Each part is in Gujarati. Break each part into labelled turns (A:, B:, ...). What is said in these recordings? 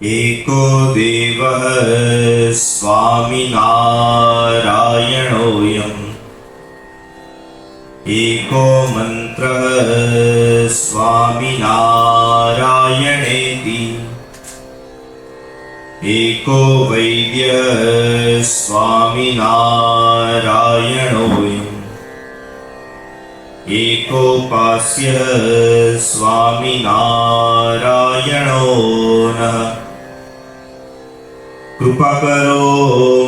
A: एको देवः स्वामिनारायणोऽयम् एको मन्त्रः स्वामिनारायणेति एको वैद्यः स्वामिनारायणोऽयम् एकोपास्यः स्वामिनारायणो नः। कृपा करो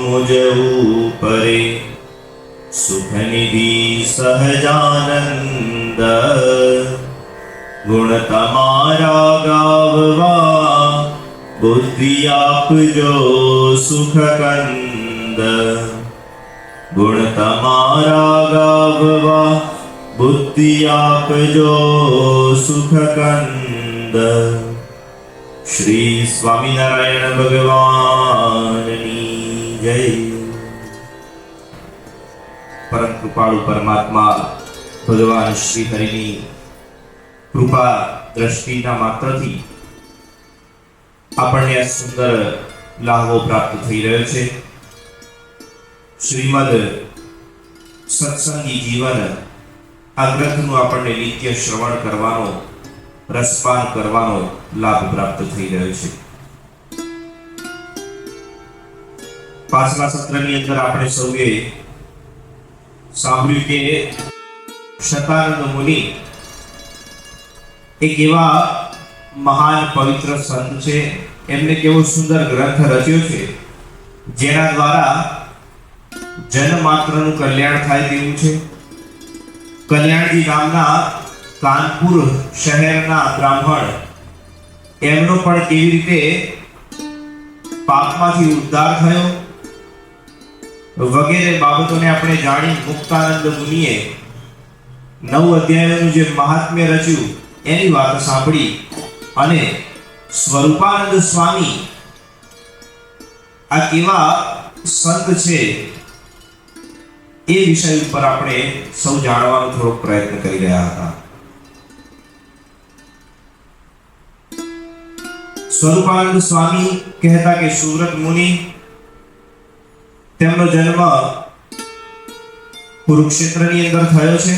A: मुझ ऊपरे सुख निधि सहजानंद गुण तमारा गाववा बुद्धि आपजो सुख कंद गुण तमारा गाववा बुद्धि आपजो सुख कंद। श्री स्वामिनारायण भगवाननी जय। परम कृपाळु परमात्मा भगवान श्री हरिनी कृपा દ્રષ્ટિના માત્રથી આપણને આ સુંદર લાહવો પ્રાપ્ત થઈ રહ્યો છે। શ્રીમદ સત્સંગી જીવન આ ગ્રંથનું આપણને નિત્ય શ્રવણ કરવાનો, રસપાન કરવાનો લાભ પ્રાપ્ત થઈ રહ્યો છે। પાછલા સત્રની અંદર આપણે સૌએ સાંભળ્યું કે શતાનંદ મુનિ એક એવા મહાન પવિત્ર સંત છે, એમને કેવો સુંદર ગ્રંથ રચ્યો છે જેના દ્વારા જન માત્રનું કલ્યાણ થાય તેવું છે। કલ્યાણજી નામના કાનપુર શહેરના બ્રાહ્મણ એમનો પણ કેવી રીતે પાપમાંથી ઉદ્ધાર થયો વગેરે બાબતોને આપણે જાણી મુક્તાનંદ મુનિએ 9 અધ્યાયોનું જે મહાત્મ્ય રચ્યું એની વાત સાંભળી અને સ્વરૂપાનંદ સ્વામી આ કેવા સંત છે એ વિષય ઉપર આપણે સૌ જાણવાનો થોડો પ્રયત્ન કરી રહ્યા હતા। સ્વરૂપાનંદ સ્વામી કહેતા કે સુવ્રત મુનિ તેમનો જન્મ કુરુક્ષેત્રની અંદર થયો છે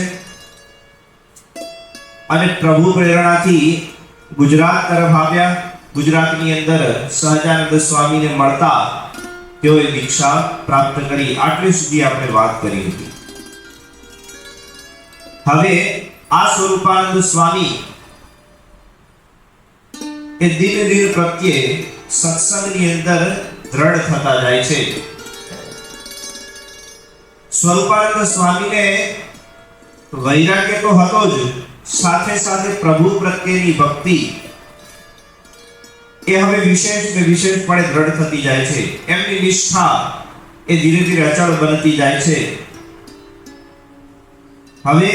A: અને પ્રભુ પ્રેરણાથી ગુજરાત તરફ આવ્યા। ગુજરાતની અંદર સહજાનંદ સ્વામીને મળતા તેઓએ દીક્ષા પ્રાપ્ત કરી। આટલી સુધી આપણે વાત કરી હતી। હવે આ સ્વરૂપાનંદ સ્વામી એ દિન દિન પ્રત્યે સત્સંગની અંદર દ્રઢ થતા જાય છે। સ્વરૂપાનંદ સ્વામીને વૈરાગ્ય તો હતો જ, સાથે સાથે પ્રભુ પ્રત્યેની ભક્તિ એ હવે વિશેષપણે દ્રઢ થતી જાય છે। એમની નિષ્ઠા એ ધીરે ધીરે અચળ બનતી જાય છે। હવે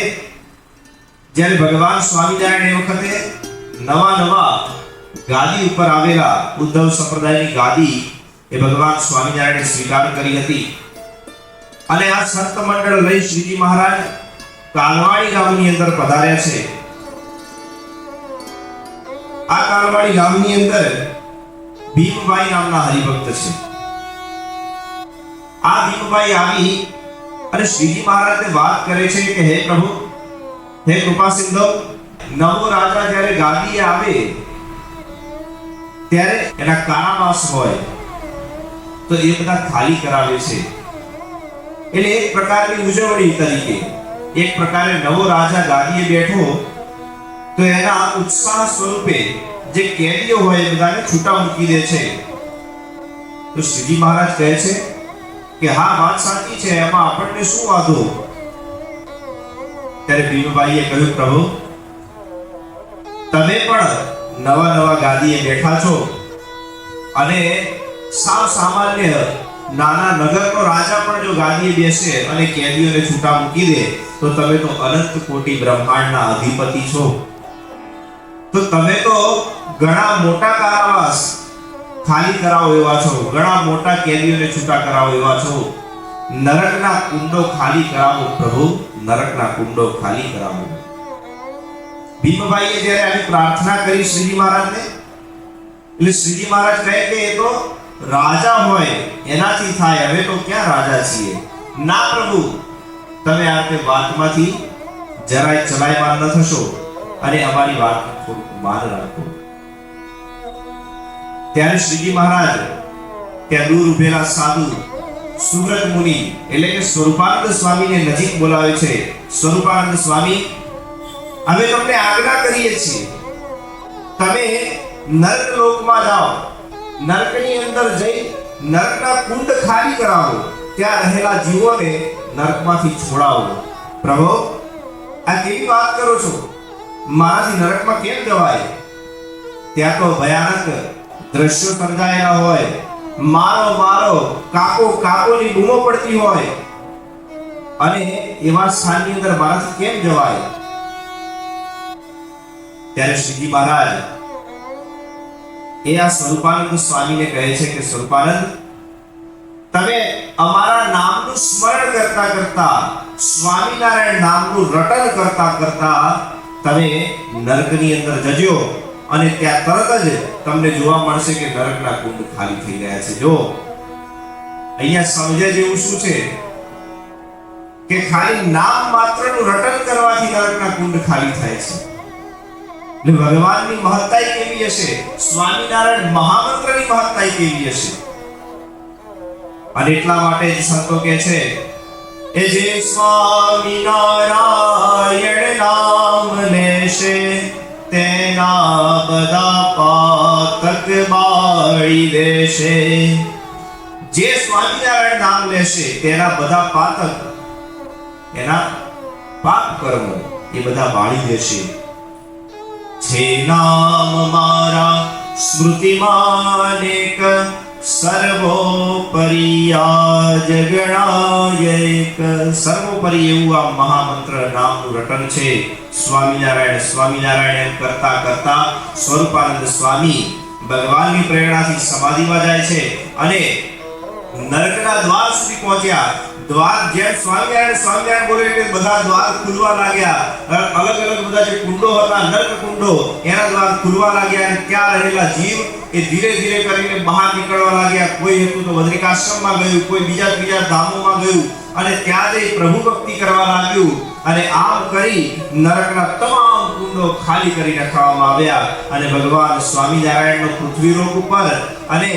A: જ્યારે ભગવાન સ્વામિનારાયણ એ વખતે નવા ગાદી ઉપર આવેલા ઉદ્ધવ સંપ્રદાયની ગાદી એ ભગવાન સ્વામિનારાયણે સ્વીકાર કરી હતી અને આ સંત મંડળ લઈ શ્રીજી મહારાજ કાલવાડી ગામની અંદર પધાર્યા છે। આ કાલવાડી ગામની અંદર ભીમભાઈ નામના હરિભક્ત છે। આ ભીમભાઈ આવી અને શ્રીજી મહારાજને વાત કરે છે કે હે પ્રભુ, હે કૃપા સિંધુ, નવો રાજા જ્યારે ગાદીએ આવે ત્યારે એના કારાવાસ હોય તો એ બધા ખાલી કરાવે છે। એટલે એક પ્રકારની ઉજવણી તરીકે, એક પ્રકારે નવો રાજા ગાદીએ બેઠો તો એના ઉત્સાહ સ્વરૂપે જે કેદીઓ હોય એ બધાને છૂટા મૂકી દે છે। તો શ્રીજી મહારાજ કહે છે કે હા, વાત સાચી છે, એમાં આપણને શું વાંધો? ત્યારે ભીમભાઈએ કહ્યું, પ્રભુ, તમે પણ નવા ગાદીએ બેઠા છો અને સાવ સામાન્ય નાના નગરનો રાજા પણ જો ગાદીએ બેસે અને કેદીઓને છૂટા મૂકી દે તો તમે તો અનંત કોટી બ્રહ્માંડના અધિપતિ છો। તો તમે તો ઘણા મોટા કારાવાસ ખાલી કરાવો એવા છો, ઘણા મોટા કેદીઓને છૂટા કરાવો એવા છો। નરકના કુંડો ખાલી કરાવો પ્રભુ, નરકના કુંડો ખાલી કરાવો। ભીમભાઈએ જ્યારે આવી પ્રાર્થના કરી શ્રીજી મહારાજને એટલે શ્રીજી મહારાજ કહે કે એ તો રાજા હોય એનાથી થાય, હવે તો ક્યાં રાજા છીએ. ના પ્રભુ, તમે આ તે વાતમાંથી જરાય ચલાયમાન ન થશો અને અમારી વાત થોડુંક માન રાખો. ત્યારે શ્રીજી મહારાજ ત્યાં દૂર ઉભેલા સાધુ સુવ્રત મુનિ એટલે કે સ્વરૂપાનંદ સ્વામીને નજીક બોલાવે છે. સ્વરૂપાનંદ સ્વામી, અમે તમને આજ્ઞા કરીએ છીએ, તમે નર્ક લોકમાં જાઓ, નર્કની અંદર જઈ નર્કના કુંડ ખાલી કરાવો, ત્યાં રહેલા જીવોને નર્કમાંથી છોડાવો. પ્રભુ, આ કેવી વાત કરો છો? મારાથી નરકમાં કેમ જવાય? ત્યાં તો ભયાનક દ્રશ્યો સર્જાયેલા હોય, મારો મારો, કાપો કાપોની બૂમો પડતી હોય, અને એવા સ્થાનની અંદર મારાથી કેમ જવાય? ત્યારે શ્રીજી મહારાજ એ આ સ્વરૂપાનંદ સ્વામીને કહે છે કે સ્વરૂપાનંદ, તમે અમારા નામનું સ્મરણ કરતા કરતા, સ્વામિનારાયણ નામનું રટન કરતા કરતા તમે નરકની અંદર જજો અને ત્યાં તરત જ તમને જોવા મળશે કે નરકના કુંડ ખાલી થઈ ગયા છે. જો અહીંયા સમજે જેવું શું છે કે ખાલી નામ માત્રનું રટન કરવાથી નરકના કુંડ ખાલી થાય છે. એટલે ભગવાનની મહત્તા કેવી હશે, સ્વામિનારાયણ મહામંત્રની મહત્તા કેવી હશે. અને એટલા માટે જ સંતો કહે છે એ જે સ્વામિનારાયણ નામ લેશે તેના બધા પાતક બાળી દેશે. જે સ્વામિનારાયણ નામ લેશે તેના બધા પાતક, એના પાપ કર્મો એ બધા બાળી દેશે. છે નામ મારા સ્મૃતિમાં એક, સર્વોપરી આજ ગણાય એક. સર્વોપરી એવું આ મહામંત્ર નામનું રટન છે. સ્વામિનારાયણ સ્વામિનારાયણ એમ કરતા કરતા સ્વરૂપાનંદ સ્વામી ભગવાનની પ્રેરણાથી સમાધિમાં જાય છે અને નરકના દ્વાર સુધી પહોંચ્યા. દ્વાર જેમ સ્વામિનારાયણ સ્વામિનારાયણ બોલે એટલે બધા દ્વાર ખુલવા લાગ્યા. અલગ અલગ બધા જે કુંડો હતા, નરક કુંડો, એના દ્વાર ખુલવા લાગ્યા અને ત્યાં રહેલા જીવ એ ધીરે ધીરે કરીને બહાર નીકળવા લાગ્યા. કોઈ હતું તો બદ્રિકાશ્રમમાં ગયું, કોઈ બીજા ત્રીજા ધામોમાં ગયું અને ત્યાં જઈ પ્રભુ ભક્તિ કરવા લાગ્યું. અને આમ કરી નરકના તમામ કુંડો ખાલી કરી નાખવામાં આવ્યા અને ભગવાન સ્વામિનારાયણનો પૃથ્વીલોક ઉપર અને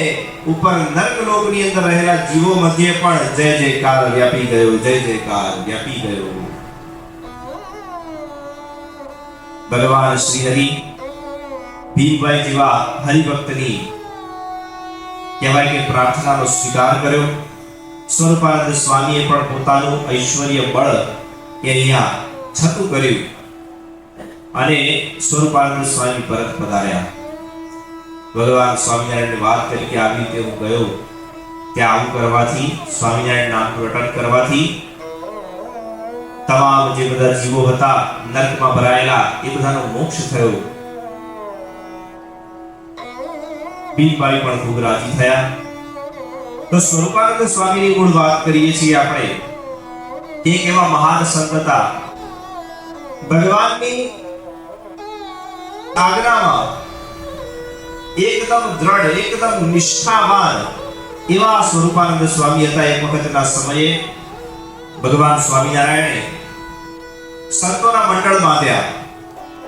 A: ઉપર નર્કલોકની અંદર રહેલા જીવો મધ્ય પણ જય જયકાર વ્યાપી ગયો, જય જયકાર વ્યાપી ગયો. ભગવાન શ્રી હરિ ભીમભાઈ જેવા હરિભક્તની કહેવાય કે પ્રાર્થનાનો સ્વીકાર કર્યો. સ્વરૂપાનંદ સ્વામીએ પણ પોતાનું ઐશ્વર્ય બળ એ અહીંયા છતું કર્યું અને સ્વરૂપાનંદ સ્વામી પરત પધાર્યા. ભગવાન સ્વામિનારાયણની વાત કરી કે આવી રીતે હું ગયો, ત્યાં આવું કરવાથી, સ્વામિનારાયણ નામનું રટન કરવાથી તમામ જે બધા જીવો હતા નરકમાં ભરાયેલા એ બધાનો મોક્ષ થયો. ભીમભાઈ પણ ખૂબ રાજી થયા. તો સ્વરૂપાનંદ સ્વામીની મૂળ વાત કરીએ છીએ આપણે. એક એવા મહાન સંત હતા, ભગવાનની આજ્ઞામાં એકદમ દ્રઢ, એકદમ નિષ્ઠાવાન એવા સ્વરૂપાનંદ સ્વામી હતા. એક વખતના સમયે ભગવાન સ્વામિનારાયણે સંતોના મંડળ બાંધ્યા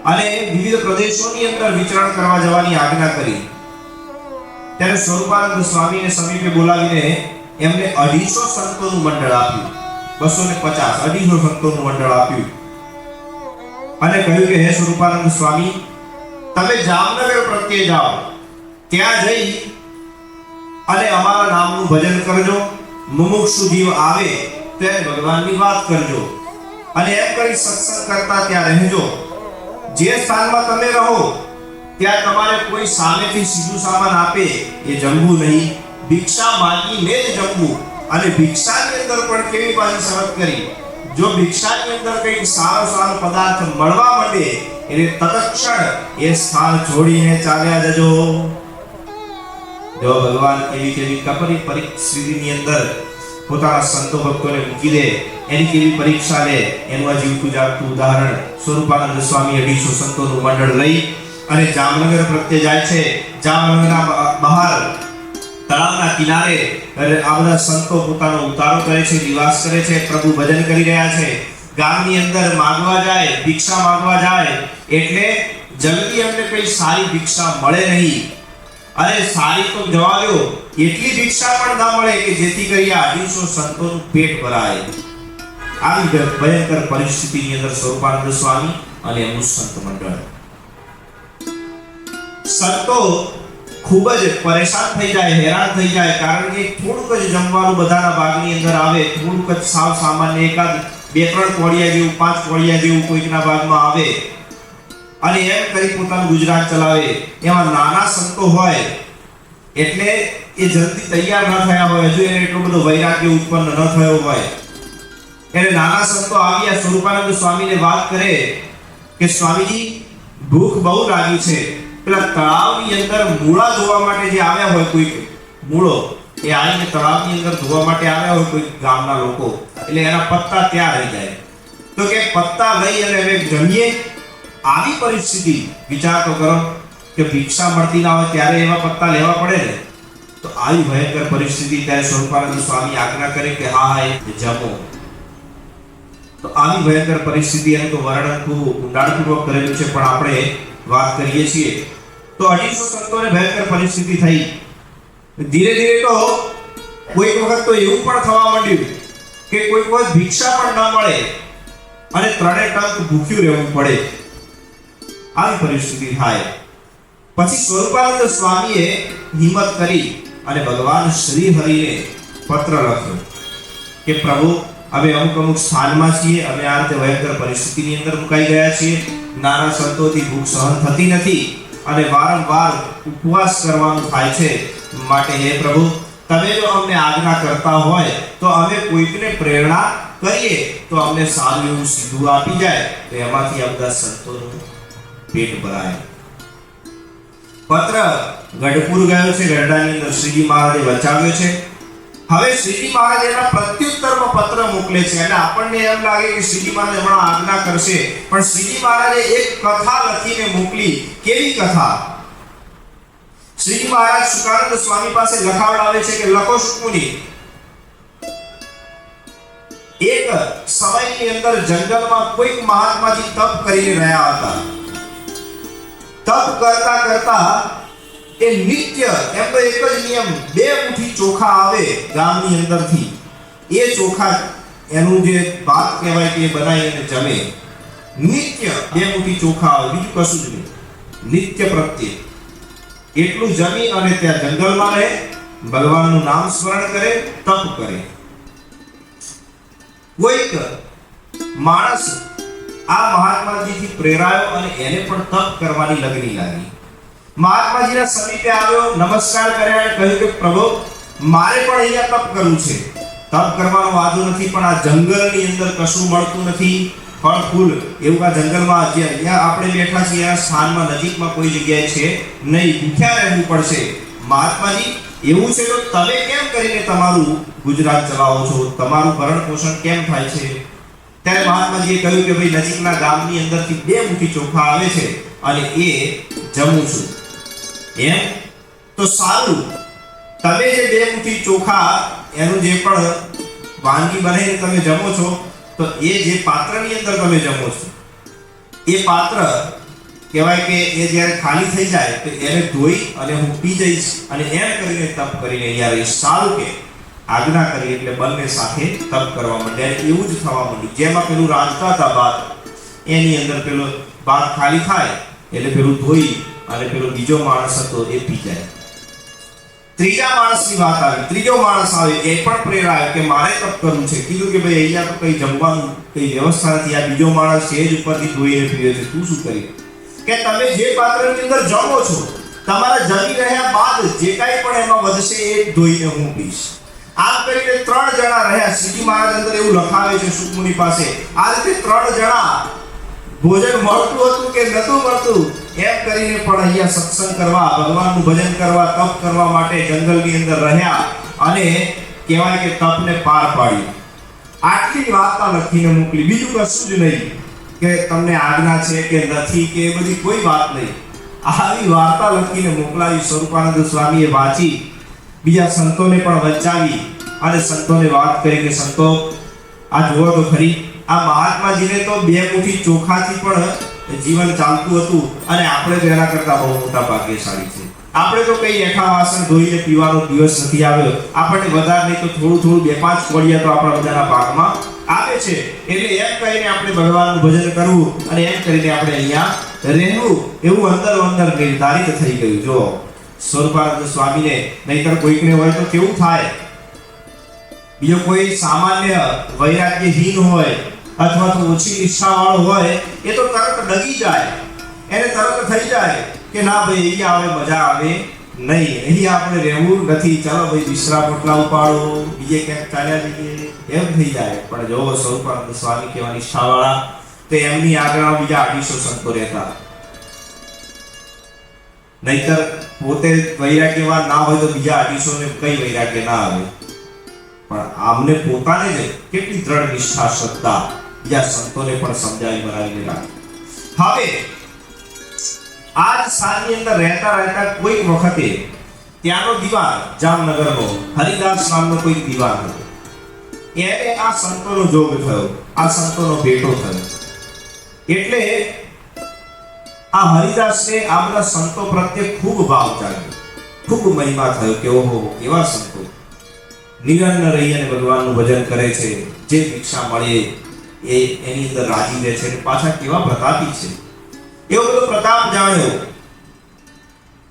A: અને વિવિધ પ્રદેશોની અંદર વિચરણ કરવા જવાની આજ્ઞા કરી. ત્યારે સ્વરૂપાનંદ સ્વામીને સમીપે બોલાવીને એમને 250 સંતોનું મંડળ આપ્યું. 250 સંતોનું મંડળ આપ્યું અને કહ્યું કે હે સ્વરૂપાનંદ સ્વામી, તમે જામનગર પ્રત્યે જાઓ, ત્યાં જઈ અને અમારા નામનું ભજન કરજો. મુમુક્ષુ જીવ આવે ત્યારે ભગવાનની વાત કરજો અને એમ કરી સત્સંગ કરતા ત્યાં રહેજો. જે સ્થાનમાં તમે રહો ત્યાં તમારે કોઈ સામેથી સીધું સામાન આપે એ જમવું નહીં, ભિક્ષા માંગીને જ જમવું. અને ભિક્ષાની અંદર પણ કેવી પાછી શરત કરી, જો ભિક્ષાની અંદર કંઈક સારો પદાર્થ મળવા માંડે એટલે તત્ક્ષણ એ સ્થાન છોડીને ચાલ્યા જજો. જો ભગવાન કેવી કપરી પરિસ્થિતિની અંદર પોતાના સંતો ભક્તોને મૂકી દે, એની કેવી પરીક્ષા લે, એનું આ જીવતું જાગતું ઉદાહરણ સ્વરૂપાનંદ સ્વામી 250 સંતોનું મંડળ લઈ અને જામનગર પ્રત્યે જાય છે. જામનગરના બહાર તળાવના કિનારે આ બધા સંતો પોતાનો ઉતારો કરે છે, નિવાસ કરે છે, પ્રભુ ભજન કરી રહ્યા છે. ગામની અંદર માંગવા જાય, ભિક્ષા માંગવા જાય એટલે જલ્દી અમને કઈ સારી ભિક્ષા મળે નહીં. અરે સારી તો જવા દો, એટલી ભિક્ષા પણ ના મળે કે જેથી કરી આ 250 સંતોનું પેટ ભરાય. આવી ભયંકર પરિસ્થિતિની અંદર સ્વરૂપાનંદ સ્વામી અને એમનું સંત મંડળ. સંતો ખૂબ જ પરેશાન થઈ જાય, હેરાન થઈ જાય, કારણ કે થોડુંક જ જમવાનું બધાના ભાગની અંદર આવે, થોડુંક જ સાવ સામાન્ય એકાદ 2-3 કોળિયા જેવું, 5 કોળિયા જેવું કોઈકના ભાગમાં આવે અને એમ કરી પોતાનું ગુજરાન ચલાવે. એમાં નાના સંતો હોય એટલે એ જલ્દી તૈયાર ન થયા હોય, હજુ એને એટલો બધો વૈરાગ્ય ઉત્પન્ન ન થયો હોય. એટલે નાના સંતો આવ્યા સ્વરૂપાનંદ સ્વામીને વાત કરે કે સ્વામીજી ભૂખ બહુ લાગી છે. પેલા તળાવની અંદર મૂળા ધોવા માટે જે આવ્યા હોય, કોઈ મૂળો એ આવીને તળાવની અંદર ધોવા માટે આવ્યા હોય કોઈ ગામના લોકો, એટલે એના પત્તા ત્યાં રહી જાય. તો કે પત્તા લઈ અને હવે જમીએ. આવી પરિસ્થિતિ વિચાર તો કરો કે ભિક્ષા મળતી ના હોય ત્યારે એવા પત્તા લેવા પડે ને. તો આવી ભયંકર પરિસ્થિતિ ત્યારે સ્વરૂપાનંદ સ્વામી આજ્ઞા કરે કે હા એ જમો. તો આવી ભયંકર પરિસ્થિતિ એનું તો વર્ણન ખૂબ ઊંડાણપૂર્વક કરેલું છે, પણ આપણે વાત કરીએ છીએ તો 250 સંતોને ભયંકર પરિસ્થિતિ થઈ. ધીરે ધીરે તો કોઈક વખત તો એવું પણ થવા માંડ્યું કે કોઈક વખત ભિક્ષા પણ ન મળે અને 3 ટંક ભૂખ્યું રહેવું પડે. આવી પરિસ્થિતિ થાય. પછી સ્વરૂપાનંદ સ્વામીએ હિંમત કરી અને ભગવાન શ્રી હરિને પત્ર લખ્યો કે પ્રભુ અમે અમુક સ્થાનમાં છીએ, અમે આ રીતે ભયંકર પરિસ્થિતિની અંદર મુકાઈ ગયા છીએ, નાના સંતોથી ભૂખ સહન થતી નથી અને વારંવાર ઉપવાસ કરવાનું થાય છે. માટે હે પ્રભુ તમે જો અમને આજ્ઞા કરતા હોય તો અમે કોઈકને પ્રેરણા કરીએ તો અમને સારું એવું સીધું આપી જાય તો એમાંથી આ બધા સંતોનું પેટ ભરાય. પત્ર ગઢપુર ગયો છે, ગઢડાની અંદર શ્રીજી મહારાજે વચાવ્યો છે. હવે શ્રીજી મહારાજ એના પ્રત્યુત્તરમાં પત્ર મોકલે છે અને આપણને એમ લાગે કે શ્રીજી મહારાજ હમણાં આજ્ઞા કરશે, પણ શ્રીજી મહારાજે એક કથા લખીને મોકલી. કેવી કથા? શ્રીજી મહારાજ શુકાનંદ સ્વામી પાસે લખાવડાવે છે કે લખો શુકમુનિ, એક સમયની અંદર જંગલમાં કોઈક મહાત્માજી તપ કરી રહ્યા હતા. તપ કરતા કરતા એ નિત્ય એમનો એક જ નિયમ, 2 મુઠ્ઠી ચોખા આવે ગામની અંદરથી, એ ચોખા એનું જે ભાત કહેવાય કે બનાવી અને જમે. નિત્ય 2 મુઠ્ઠી ચોખા આવે, બીજું કશું જ નહીં. નિત્ય પ્રત્યે એટલું જમી અને ત્યાં જંગલમાં રહે, ભગવાનનું નામ સ્મરણ કરે, તપ કરે. કોઈક માણસ આ મહાત્માજીથી પ્રેરાયો અને એને પણ તપ કરવાની લગની લાગી. મહાત્માજીના સમીપે આવ્યો, નમસ્કાર કર્યા અને કહ્યું કે પ્રભુ મારે પણ અહીંયા તપ કરવું છે. તપ કરવાનો વાંધો નથી, પણ આ જંગલની અંદર કશું મળતું નથી, ફળ ફૂલ એવું આ જંગલમાં જે અહીંયા આપણે બેઠા છીએ આ સ્થાનમાં નજીકમાં કોઈ જગ્યાએ છે નહીં, ભૂખ્યા રહેવું પડશે. મહાત્માજી એવું છે તો તમે કેમ કરીને તમારું ગુજરાન ચલાવો છો, તમારું ભરણ પોષણ કેમ થાય છે? ત્યારે મહાત્માજીએ કહ્યું કે ભાઈ નજીકના ગામની અંદરથી 2 મુઠ્ઠી ચોખા આવે છે અને એ જમું છું. એમ તો સારું, તમે જે 2 મુઠ્ઠી ચોખા એનું જે પણ વાનગી બનાવીને તમે જમો છો તો એ જે પાત્રની અંદર તમે જમો છો એ પાત્ર કહેવાય કે એ જ્યારે ખાલી થઈ જાય તો એને ધોઈ અને હું પી જઈશ અને એમ કરીને તપ કરીને અહીંયા રહીશ. સારું કે આજ્ઞા કરી એટલે બંને સાથે તપ કરવા માંડ્યા. એવું જ થવા માંડ્યું. જેમાં પેલું રાંધતા હતા ભાત, એની અંદર પેલો ભાત ખાલી થાય એટલે પેલું ધોઈ અને પેલો બીજો માણસ હતો એ પી જાય. ત્રીજા માણસની વાત આવી, ત્રીજો માણસ આવે, એ પણ પ્રેરાયો કે મારે તપ કરવું છે. કીધું કે ભાઈ અહીંયા તો કઈ જમવાનું કઈ વ્યવસ્થા નથી, આ બીજો માણસ છે જ ઉપરથી ધોઈને પીવે છે, તું શું કરી? કે તમે જે પાત્રની અંદર જમો છો તમારા જમી રહ્યા બાદ જે કાંઈ પણ એમાં વધશે એ ધોઈને હું પીશ. આમ કરીને 3 જણા રહ્યા. શ્રીજી મહારાજ અંદર એવું લખાવે છે સુકમુનિ પાસે, આ રીતે 3 જણા ભોજન મળતું હતું કે નતું મળતું એમ કરીને પણ અહીંયા સત્સંગ કરવા, ભગવાનનું ભજન કરવા, તપ કરવા માટે જંગલની અંદર રહ્યા અને કહેવાય કે તપને પાર પાડ્યું. આટલી વાર્તા લખીને મોકલી, બીજું કશું જ નહીં કે તમને આજ્ઞા છે કે નથી કે એ બધી કોઈ વાત નહીં. આવી વાર્તા લખીને મોકલાવી. સ્વરૂપાનંદ સ્વામીએ વાંચી, બીજા સંતોને પણ વંચાવી અને સંતોને વાત કરી કે સંતો આ જુઓ તો ખરી, આ મહાત્માજીને તો 2 મુઠ્ઠી ચોખાથી પણ જીવન ચાલતું હતું અને આપણે તો એના કરતા બહુ મોટા ભાગ્યશાળી છે. આપણે તો કઈ એઠા વાસણ ધોઈને પીવાનો દિવસ નથી આવ્યો. આપણને વધારે નહીં તો થોડું 2-5 કોડિયા તો આપણા બધાના ભાગમાં આવે છે. એટલે એમ કહીને આપણે ભગવાનનું ભજન કરવું અને એમ કરીને આપણે અહીંયા રહેવું, એવું અંદર નિર્ધારિત થઈ ગયું. જો સ્વરૂપાનંદ સ્વામીને, નહીતર કોઈકને હોય તો કેવું થાય, બીજો કોઈ સામાન્ય વૈરાગ્યહીન હોય અથવા તો ઓછી નિષ્ઠાવાળો હોય, એ તો તરત ડગી જાય, એને તરત થઈ જાય કે ના ભાઈ અહીંયા આવે મજા આવે નહીં, અહીંયા આપણે રહેવું નથી, ચાલો ભાઈ વિશ્રામ પોટલા ઉપાડો, બીજે ક્યાંક ચાલ્યા જઈએ, એમ થઈ જાય. પણ જો સ્વરૂપાનંદ સ્વામી કેવા નિષ્ઠાવાળા, તો એમની આગળ બીજા 250 સંતો રહેતા. નહીતર પોતે વૈરાગ્યવાન ના હોય તો બીજા 250 ને કઈ વૈરાગ્ય ના આવે. પણ આમને પોતાને જ કેટલી દ્રઢ નિષ્ઠા, શ્રદ્ધા બીજા સંતોને પણ સમજાવી બનાવીને રાખી. હવે આજ સાંજની અંદર રહેતા કોઈક વખતે ત્યાંનો દીવાન, જામનગરનો હરિદાસ નામનો કોઈ દીવાન હતો. એને આ સંતોનો જોગ થયો, આ સંતોનો ભેટો થયો. એટલે આ હરિદાસને આ બધા સંતો પ્રત્યે ખૂબ ભાવ જાગ્યો, ખૂબ મહિમા થયો કે ઓહો કેવા સંતો નિરંતર રહી અને ભગવાનનું ભજન કરે છે, જે ભિક્ષા મળે એની અંદર રાજી રહે છે, અને પાછા કેવા પ્રતાપી છે. એવો બધો પ્રતાપ જાણ્યો.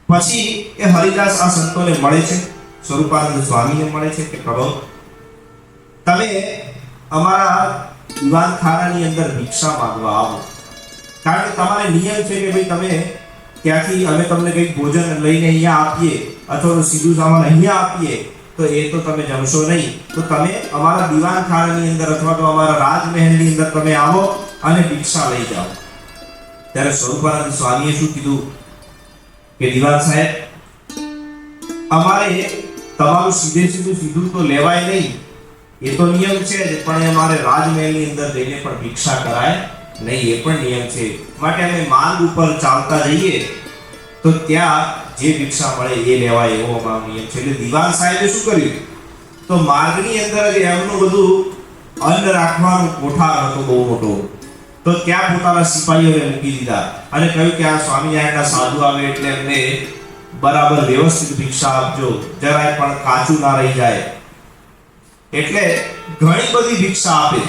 A: પછી એ હરિદાસ આ સંતોને મળે છે, સ્વરૂપાનંદ સ્વામીને મળે છે કે પ્રભુ તમે અમારા દીવાનખાનાની અંદર ભિક્ષા માંગવા આવો, કારણ કે તમારે નિયમ છે કે ભાઈ તમે ત્યાંથી અમે તમને કંઈક ભોજન લઈને અહીંયા આપીએ અથવા તો સીધું સામાન અહીંયા આપીએ તો એ તો તમે જમશો નહીં, તો તમે અમારા દીવાનખાનાની અંદર અથવા તો અમારા રાજમહેલની અંદર તમે આવો અને ભિક્ષા લઈ જાઓ. ત્યારે સ્વરૂપાનંદ સ્વામીએ શું કીધું કે દીવાન સાહેબ, અમારે તમારું સીધું તો લેવાય નહીં, એ તો નિયમ છે જ, પણ અમારે રાજમહેલની અંદર જઈને પણ ભિક્ષા કરાય નહીં, એ પણ નિયમ છે. માટે અમે માંગ ઉપર ચાલતા જઈએ તો ત્યાં જે ભિક્ષા મળે એ લેવાય, એવો અમારો નિયમ છે. એટલે દીવાન સાહેબે શું કર્યું, તો માર્ગની અંદર જ એમનું બધું અન્ન રાખવાનું કોઠાર હતો બહુ મોટો, તો ત્યાં પોતાના સિપાહીઓને મૂકી દીધા અને કહ્યું કે આ સ્વામિનારાયણના સાધુ આવે એટલે એમને બરાબર વ્યવસ્થિત ભિક્ષા આપજો, જરાય પણ કાચું ના રહી જાય. એટલે ઘણી બધી ભિક્ષા આપે.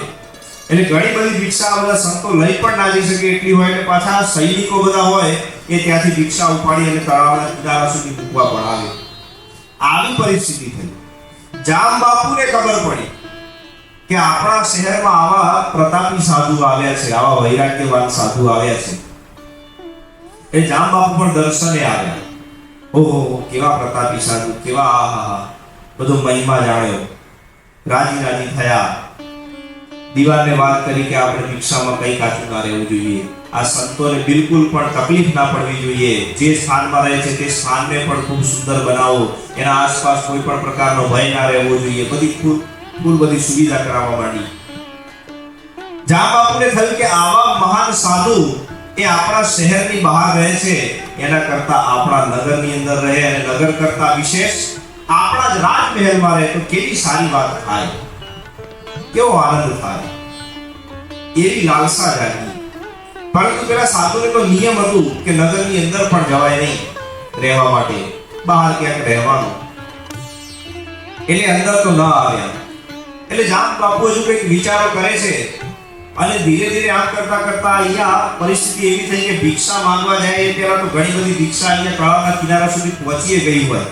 A: એટલે ઘણી બધી ભિક્ષા બધા સંતો લઈ પણ ના જઈ શકે એટલી હોય, એટલે પાછા સૈનિકો બધા હોય એ ત્યાંથી ભિક્ષા ઉપાડી અને તળાવના કિનારા સુધી મૂકવા પણ આવે. આવી પરિસ્થિતિ થઈ. જામ બાપુને ખબર પડી કે આપણા શહેરમાં આવા પ્રતાપી સાધુ આવ્યા છે, આવા વૈરાગ્યવાન સાધુ આવ્યા છે. એ જામ બાપુ પણ દર્શને આવ્યા. ઓહો કેવા પ્રતાપી સાધુ, કેવા આહા, બધો મહિમા જાણ્યો, રાજી થયા. દીવાનને વાત કરી કે આપણે ભિક્ષામાં કઈ કાચું ના રહેવું જોઈએ, આ સંતોને બિલકુલ પણ તકલીફ ના પડવી જોઈએ, જે સ્થાનમાં રહે છે તે સ્થાનને પણ ખૂબ સુંદર બનાવો, એના આસપાસ કોઈ પણ પ્રકારનો ભય ના રહેવો જોઈએ, બધી સુવિધા કરાવવા માંડી. જામ બાપુને થયું કે આવા મહાન સાધુ એ આપણા શહેરની બહાર રહે છે, એના કરતા આપણા નગરની અંદર રહે અને નગર કરતા વિશેષ આપણા જ રાજમહેલમાં રહે તો કેવી સારી વાત થાય, કેવો આનંદ થાય, એવી લાલસા જાગી. પરંતુ પેલા સાધુને તો નિયમ હતું કે નગરની અંદર પણ જવાય નહીં રહેવા માટે, બહાર ક્યાંક રહેવાનું, એટલે અંદર તો ન આવ્યા. એટલે જામ બાપુ હજુ કંઈક વિચારો કરે છે અને ધીરે ધીરે આમ કરતા અહીંયા પરિસ્થિતિ એવી થઈ કે ભિક્ષા માંગવા જાય એ પહેલા તો ઘણી બધી ભિક્ષા અહીંયા તળાવના કિનારા સુધી પહોંચી ગઈ હોય.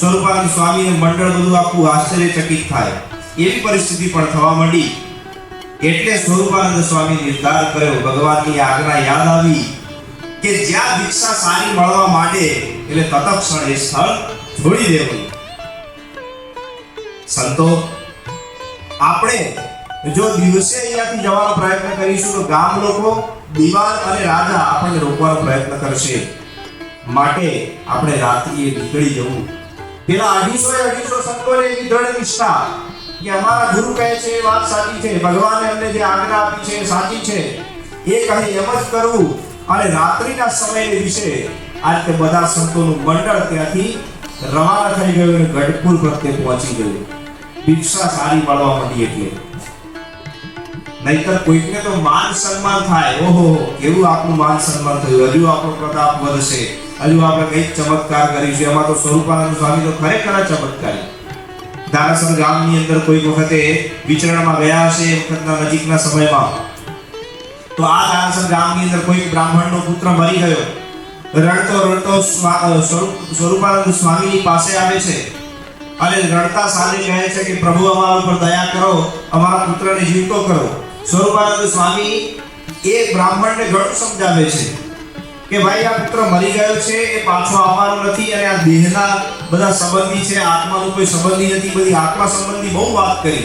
A: સ્વરૂપાનંદ સ્વામીને મંડળ બધું આખું આશ્ચર્યચકિત થાય એવી પરિસ્થિતિ પણ થવા માંડી. એટલે સ્વરૂપાનંદ સ્વામી નિર્ધાર કર્યો, ભગવાનની આજ્ઞા યાદ આવી કે જ્યાં ભિક્ષા સારી મળવા માંડે એટલે તત્ક્ષણ એ સ્થળ છોડી દેવું. સંતો, આપણે જો દિવસે અહીંયાથી જવાનો પ્રયત્ન કરીશું તો ગામ લોકો, દીવાન અને રાજા આપણને રોકવાનો પ્રયત્ન કરશે. માટે આપણે રાત્રિએ નીકળી જવું. પેલા 250 સંતોને એવી દ્રઢ નિષ્ઠા કે અમારા ગુરુ કહે છે એ વાત સાચી છે, ભગવાને અમને જે આજ્ઞા આપી છે એ સાચી છે, એ કહે એમ જ કરવું. અને રાત્રિના સમયને વિશે આ રીતે બધા સંતોનું મંડળ ત્યાંથી રવાના થઈ ગયું અને ગઢપુર પ્રત્યે પહોંચી ગયું. ભિક્ષા સારી મળવા માંડી એટલે. નહીતર કોઈકને તો માન સન્માન થાય, ઓહો કેવું આપણું માન સન્માન થયું, હજુ આપણો પ્રતાપ વધશે, હજુ આપણે કંઈક ચમત્કાર કરીશું. એમાં તો સ્વરૂપાનંદ સ્વામી તો ખરેખર ચમત્કારી. ધારાસર ગામની અંદર કોઈક વખતે વિચરણમાં ગયા હશે એ વખતના નજીકના સમયમાં. તો આ ધારાસર ગામની અંદર કોઈક બ્રાહ્મણનો પુત્ર મરી ગયો. રડતો રડતો સ્વરૂપાનંદ સ્વામીની પાસે આવે છે અને રડતા સાથે કહે છે કે પ્રભુ અમારા ઉપર દયા કરો, અમારા પુત્રને જીવતો કરો. સ્વરૂપાનંદ સ્વામી એ બ્રાહ્મણને ઘણું સમજાવે છે કે ભાઈ આ પુત્ર મરી ગયો છે, એ પાછો આવવાનો નથી અને આ દેહના બધા સંબંધી છે, આત્માનો કોઈ સંબંધી નથી. બધી આત્મા સંબંધી બહુ વાત કરી,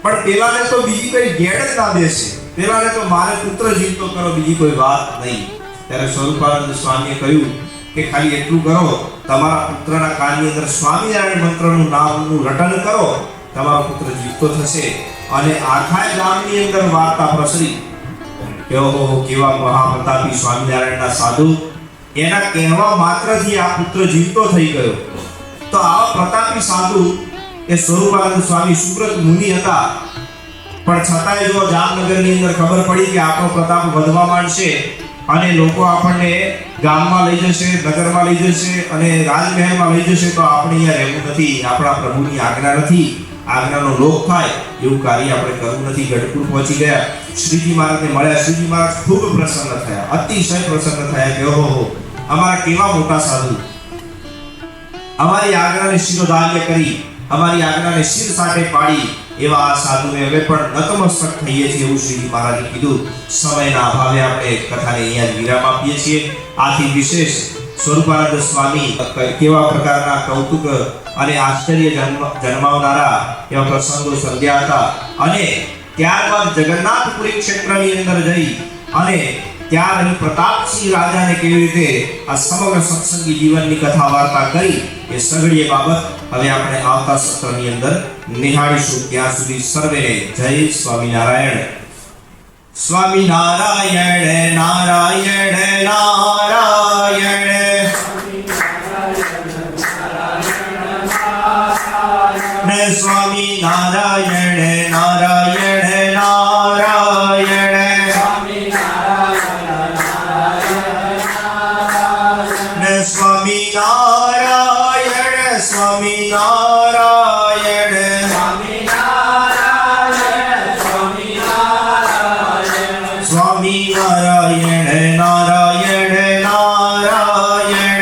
A: પણ પેલાને તો બીજી કોઈ ગેડ જ ના બેસે. પેલાને તો મારે પુત્ર જીવતો કરો, બીજી કોઈ વાત નહીં. ત્યારે સ્વરૂપાનંદ સ્વામીએ કહ્યું કે ખાલી એટલું કરો, તમારા પુત્રના કાનની અંદર સ્વામિનારાયણ મંત્રનું નામનું રટન કરો, તમારો પુત્ર જીવતો થશે. અને આખા ગામની અંદર વાર્તા પ્રસરી કે ઓહો કેવા મહાપ્રતાપી સ્વામિનારાયણના સાધુ, એના કહેવા માત્રથી આ પુત્ર જીવતો થઈ ગયો. તો આવા પ્રતાપી સાધુ એ સ્વરૂપાનંદ સ્વામી સુબ્રત મુનિ હતા. પણ છતાંય જો જામનગરની અંદર ખબર પડી કે આપણો પ્રતાપ વધવા માંડશે અને લોકો આપણને ગામમાં લઈ જશે, નગરમાં લઈ જશે અને રાજમહેલમાં લઈ જશે, તો આપણે અહીંયા રહેવું નથી, આપણા પ્રભુની આજ્ઞા નથી, આજ્ઞાનો લોપ થાય એવું કાર્ય આપણે કરવું નથી. ગઢપુર પહોંચી ગયા, શ્રીજી મહારાજને મળ્યા. શ્રીજી મહારાજ ખૂબ પ્રસન્ન થયા, અતિશય પ્રસન્ન થયા કે ઓહો અમારા કેવા મોટા સાધુ, અમારી આજ્ઞાને શિરોધાર્ય કરી, અમારી આજ્ઞાને શિર સાથે પાડી એવા આ સાધુને હવે પણ નતમસ્તક થઈએ છીએ એવું શ્રીજી મહારાજે કીધું. સમયના અભાવે આપણે કથાને અહીંયા વિરામ આપીએ છીએ. આથી વિશેષ સ્વરૂપાનંદ સ્વામી કેવા પ્રકારના કૌતુક અને આશ્ચર્ય જન્માવનારા એવા પ્રસંગો સર્જ્યા હતા. અને ત્યારબાદ જગન્નાથપુરી ક્ષેત્રની અંદર જઈ અને ત્યાં રહી પ્રતાપસિંહ રાજાને કેવી રીતે આ સમગ્ર સત્સંગી જીવનની કથા વાર્તા કરી એ સઘળી બાબત હવે આપણે આવતા સત્રની અંદર નિહાળીશું. ત્યાં સુધી સર્વેને જય સ્વામિનારાયણ. સ્વામિનારાયણ નારાયણ નારાયણ, સ્વામિનારાયણ નારાયણ નારાયણ, સ્વામિનારાયણ સ્વામિનારાયણ, સ્વામિનારાયણ નારાયણ નારાયણ.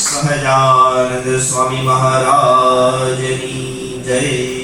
A: સહજાનંદ સ્વામી મહારાજની જય.